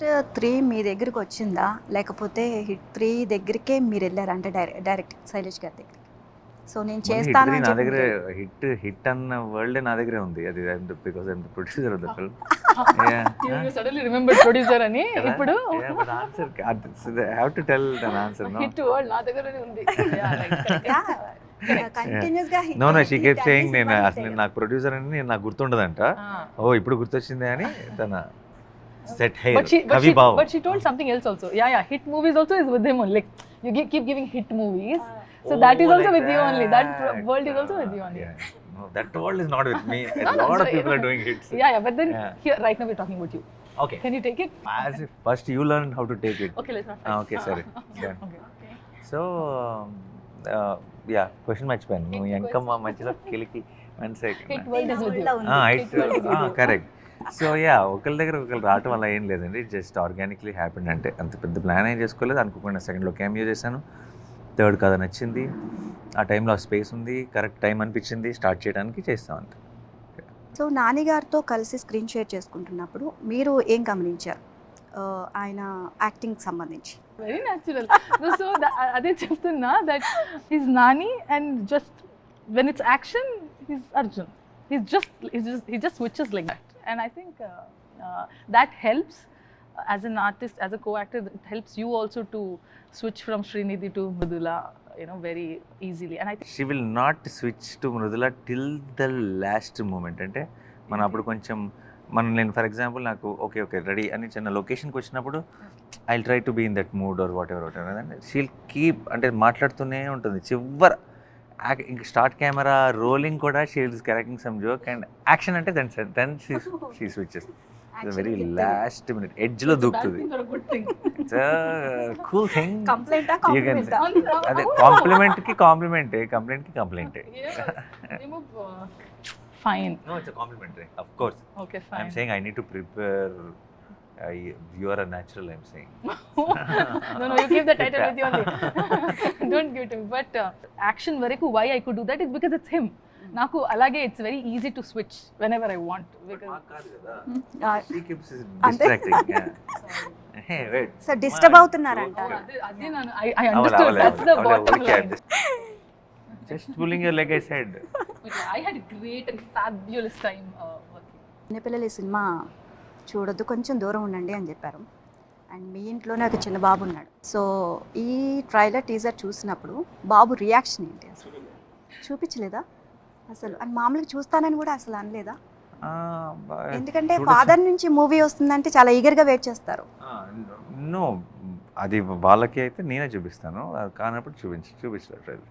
Hit 3 మీ దగ్గరికి వచ్చిందా? లేకపోతే హిట్ 3 దగ్గరికే మీరెళ్లారా? అంటే డైరెక్ట్ శైలేష్ గారి దగ్గరికి. సో నేను మళ్ళీ హిట్ చేస్తాను 3 అని నా చెప్పి దగ్గరే మీరెళ్లారు. హిట్ అన్న వరల్డే నా దగ్గరే ఉంది. అది because I'm the producer of the film. You suddenly remembered producer అని ఇప్పుడు answer I have to tell then answer no. Hit word నా దగ్గరనే ఉంది. Yeah, right, correct. కంటిన్యూస్ గా no no she kept saying నేను అసలు నాకు ప్రొడ్యూసర్ అని నాకు గుర్తుండదంట. ఓ ఇప్పుడు గుర్తొచ్చింది అని తన సెట్ హెయిర్ కవి బావ్. But she told something else also. Yeah, hit movies also is with him only. Like you keep giving hit movies. So that is also with you only. That world is also with you only. No, that world is not with me. A No, lot of so, people are doing hits. Yeah, but then here right now we're talking about you. Okay. Can you take it? As if first you learn how to take it. Okay, let's not. Okay, sorry. Done. Okay. So, question మర్చిపోయాను. నువ్వు ఎంకమ్మ మధ్యలో కిలికి 1 second. Hit world is with you. Correct. So ఒకరి దగ్గర ఒకరు రావటం వల్ల ఏం లేదండి. Just organically happened. అంటే అంత పెద్ద ప్లాన్ ఏం చేసుకోలేదు. అనుకోకుండా సెకండ్లో క్యామియో చేశాను. థర్డ్ కథ నచ్చింది. ఆ టైంలో స్పేస్ ఉంది, కరెక్ట్ టైం అనిపించింది స్టార్ట్ చేయడానికి, చేస్తాం అంతే. సో నాని గారితో కలిసి స్క్రీన్ షేర్ చేసుకుంటున్నప్పుడు మీరు ఏం గమనించారు ఆయన యాక్టింగ్ సంబంధించి? Very natural. So అదే చెప్తున్నా that he's Nani and just when it's action he's Arjun. He just switches like that. And I think that helps as an artist, as a co-actor, it helps you also to switch from Srinidhi to Mridula, very easily. And I think she will not switch to Mridula till the last moment. అంటే మనం అప్పుడు కొంచెం నేను for example నాకు okay ready అని చిన్న లొకేషన్కి వచ్చినప్పుడు I try to be in that mood or whatever she'll keep అంటే మాట్లాడుతూనే ఉంటుంది. చివర ఇంక స్టార్ట్ కెమెరా రోలింగ్ కూడా she is correcting some joke and action అంటే then she switches very last minute ఎడ్జ్లో దూకుతుంది. It's cool thing. అదే కాంప్లిమెంట్కి కంప్లైంటే. fine. No, it's a compliment, of course. Okay, fine. I'm saying I need to prepare. You are a natural, I'm saying. No, you keep the title with you only. Don't give it to me. But action varaku why I could do that is because it's him. Naku alage it's very easy to switch whenever I want. Because she keeps distracting. Hey, wait. So disturb అవుతున్నారంట. I understood. That's the bottom line. Just pulling your leg, I said. But I had a great and fabulous time working. చిన్నపిల్లలు ఈ cinema చూడొద్దు, కొంచెం దూరం ఉండండి అని చెప్పారు. And మీ ఇంట్లోనే ఒక చిన్న బాబు ఉన్నాడు. సో ఈ ట్రైలర్ టీజర్ చూసినప్పుడు బాబు రియాక్షన్ ఏంటి? అసలు చూపించలేదా అసలు? అండ్ మామూలుగా చూస్తానని కూడా అసలు అనలేదా? ఎందుకంటే ఫాదర్ నుంచి మూవీ వస్తుందంటే చాలా ఈగర్గా వెయిట్ చేస్తారు. నో, అది వాళ్ళకి అయితే నేనే చూపిస్తాను. అది కానప్పుడు చూపించలేదు ట్రైలర్.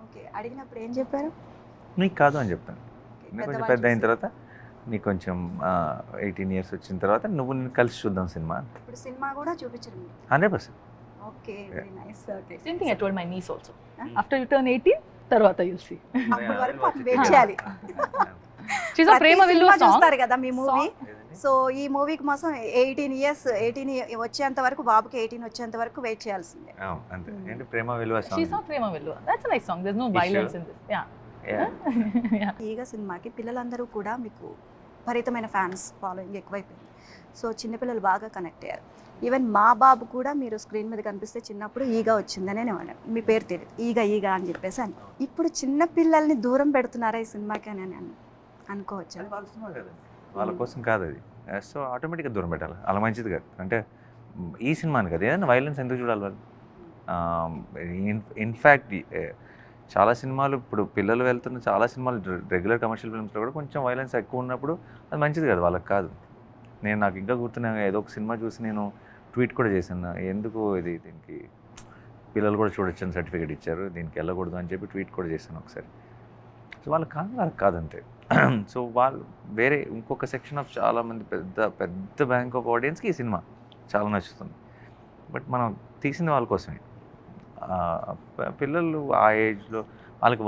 ఓకే, అడిగినప్పుడు ఏం చెప్పారు? నీకు కాదు అని చెప్తాను. నీకు కొంచెం పెద్ద అయిన తర్వాత, నీకు కొంచెం 18 years వచ్చిన తర్వాత నువ్వు నేను కలిసి చూద్దాం సినిమా. ఇప్పుడు సినిమా కూడా చూపించరు 100%. Okay, very nice. Okay, Same thing I told my niece also. After you turn 18, tarvata you'll see. అప్పటి వరకు వెయిట్ చేయాలి. She's a Prema Villu song. చూస్తారు కదా మీ మూవీ. సో ఈ మూవీకి కోసం 18 వచ్చేంత వరకు, బాబుకి 18 వచ్చేంత వరకు వెయిట్ చేయాల్సిందే. అంతే. ఏంటి ప్రేమ విలువ song? She's not Prema Villu. That's a nice song. There's no violence in this. Yeah. ఈగ సినిమాకి పిల్లలందరూ కూడా మీకు విపరీతమైన ఫ్యాన్స్ ఫాలోయింగ్ ఎక్కువైపోయింది. సో చిన్నపిల్లలు బాగా కనెక్ట్ అయ్యారు. ఈవెన్ మా బాబు కూడా మీరు స్క్రీన్ మీద కనిపిస్తే చిన్నప్పుడు ఈగ వచ్చిందనే అన్నాడు. మీ పేరు తెలియదు, ఈగ అని చెప్పేసి అని. ఇప్పుడు చిన్న పిల్లల్ని దూరం పెడుతున్నారా ఈ సినిమాకి అని అనుకోవచ్చు? వాళ్ళ కోసం కాదు అది. సో ఆటోమేటిక్గా దూరం పెట్టాలి. అలా మంచిది కాదు. అంటే ఈ సినిమాని కదా, ఏదైనా వైలెన్స్ ఎందుకు చూడాలి వాళ్ళు? ఇన్ఫ్యాక్ట్ చాలా సినిమాలు, ఇప్పుడు పిల్లలు వెళ్తున్న చాలా సినిమాలు రెగ్యులర్ కమర్షియల్ ఫిల్మ్స్లో కూడా కొంచెం వైలెన్స్ ఎక్కువ ఉన్నప్పుడు అది మంచిది కాదు, వాళ్ళకి కాదు. నాకు ఇంకా గుర్తున్నాను, ఏదో ఒక సినిమా చూసి నేను ట్వీట్ కూడా చేశాను. ఎందుకు దీనికి పిల్లలు కూడా చూడొచ్చు అని సర్టిఫికేట్ ఇచ్చారు, దీనికి వెళ్ళకూడదు అని చెప్పి ట్వీట్ కూడా చేశాను ఒకసారి. సో వాళ్ళకి కాదంతే. సో వాళ్ళు వేరే ఇంకొక సెక్షన్ ఆఫ్ చాలామంది పెద్ద బ్యాంక్ ఆఫ్ ఆడియన్స్కి ఈ సినిమా చాలా నచ్చుతుంది. బట్ మనం తీసింది వాళ్ళ కోసమే. పిల్లలు ఆ ఏజ్లో వాళ్ళకి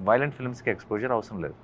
వైలెంట్ ఫిల్మ్స్కి ఎక్స్పోజర్ అవసరం లేదు.